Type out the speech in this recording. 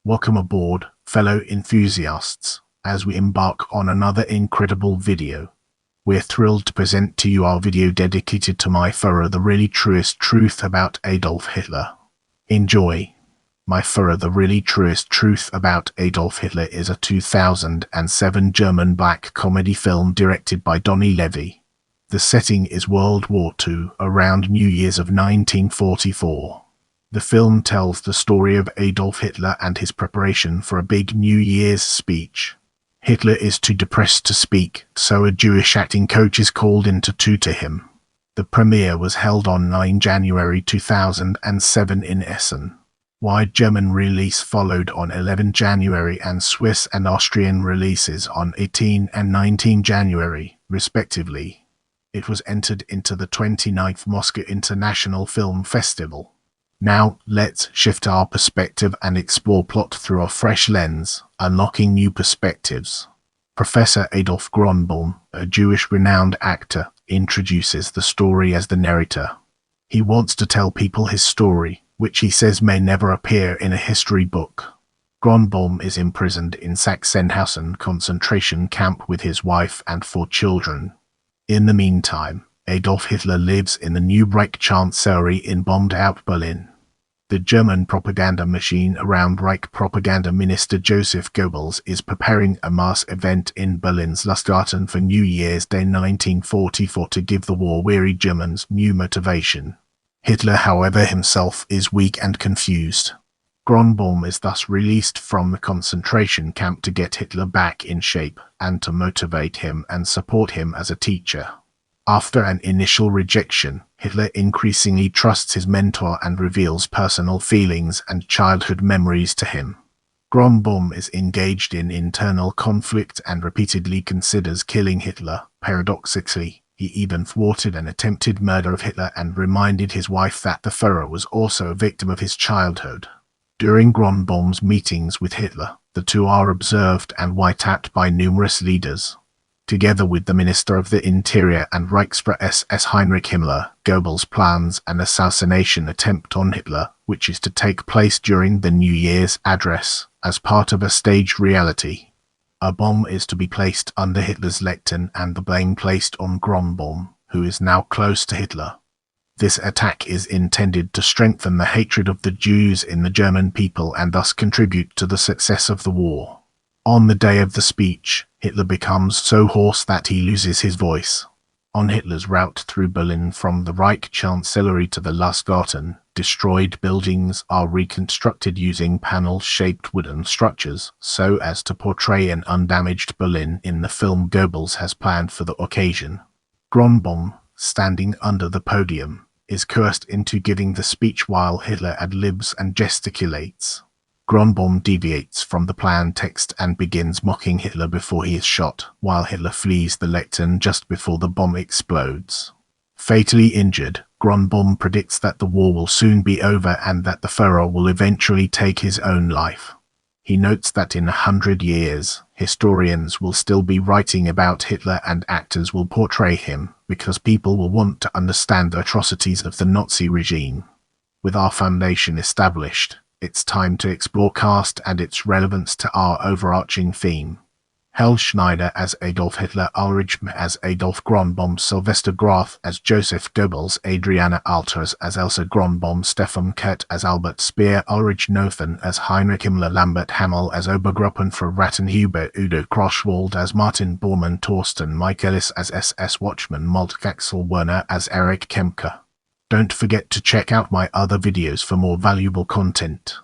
Welcome aboard, fellow enthusiasts, as we embark on another incredible video. We're thrilled to present to you our video dedicated to my Führer, the really truest truth about Adolf Hitler. Enjoy. My Führer, the really truest truth about Adolf Hitler is a 2007 German black comedy film directed by Dani Levy. The setting is World War II, around New Year's of 1944. The film tells the story of Adolf Hitler and his preparation for a big New Year's speech. Hitler is too depressed to speak, so a Jewish acting coach is called in to tutor him. The premiere was held on 9 January 2007 in Essen. Wide German release followed on 11 January and Swiss and Austrian releases on 18 and 19 January, respectively. It was entered into the 29th Moscow International Film Festival. Now, let's shift our perspective and explore plot through a fresh lens, unlocking new perspectives. Professor Adolf Grönbaum, a Jewish renowned actor, introduces the story as the narrator. He wants to tell people his story, which he says may never appear in a history book. Grönbaum is imprisoned in Sachsenhausen concentration camp with his wife and 4 children. In the meantime, Adolf Hitler lives in the new Reich Chancellery in bombed-out Berlin. The German propaganda machine around Reich propaganda minister Joseph Goebbels is preparing a mass event in Berlin's Lustgarten for New Year's Day 1944 to give the war-weary Germans new motivation. Hitler, however, himself is weak and confused. Grönbaum is thus released from the concentration camp to get Hitler back in shape and to motivate him and support him as a teacher. After an initial rejection, Hitler increasingly trusts his mentor and reveals personal feelings and childhood memories to him. Grönbaum is engaged in internal conflict and repeatedly considers killing Hitler. Paradoxically, he even thwarted an attempted murder of Hitler and reminded his wife that the Führer was also a victim of his childhood. During Grönbaum's meetings with Hitler, the two are observed and wiretapped by numerous leaders. Together with the Minister of the Interior and Reichsführer SS Heinrich Himmler, Goebbels plans an assassination attempt on Hitler, which is to take place during the New Year's address, as part of a staged reality. A bomb is to be placed under Hitler's lectern and the blame placed on Grönbaum, who is now close to Hitler. This attack is intended to strengthen the hatred of the Jews in the German people and thus contribute to the success of the war. On the day of the speech, Hitler becomes so hoarse that he loses his voice. On Hitler's route through Berlin from the Reich Chancellery to the Lustgarten, destroyed buildings are reconstructed using panel-shaped wooden structures so as to portray an undamaged Berlin in the film Goebbels has planned for the occasion. Grönbaum, standing under the podium, is coerced into giving the speech while Hitler ad-libs and gesticulates. Grönbaum deviates from the planned text and begins mocking Hitler before he is shot, while Hitler flees the lectern just before the bomb explodes. Fatally injured, Grönbaum predicts that the war will soon be over and that the Führer will eventually take his own life. He notes that in 100 years, historians will still be writing about Hitler and actors will portray him, because people will want to understand the atrocities of the Nazi regime. With our foundation established, it's time to explore caste and its relevance to our overarching theme. Hel Schneider as Adolf Hitler, Ulrich M. as Adolf Grönbaum, Sylvester Graf as Joseph Goebbels, Adriana Alters as Elsa Grönbaum, Stefan Kurt as Albert Speer, Ulrich Nothen as Heinrich Himmler, Lambert Hamill as Obergruppen für Rattenhuber, Udo Kroschwald as Martin Bormann, Torsten Michaelis as SS Watchman, Malte Axel Werner as Erich Kempka. Don't forget to check out my other videos for more valuable content.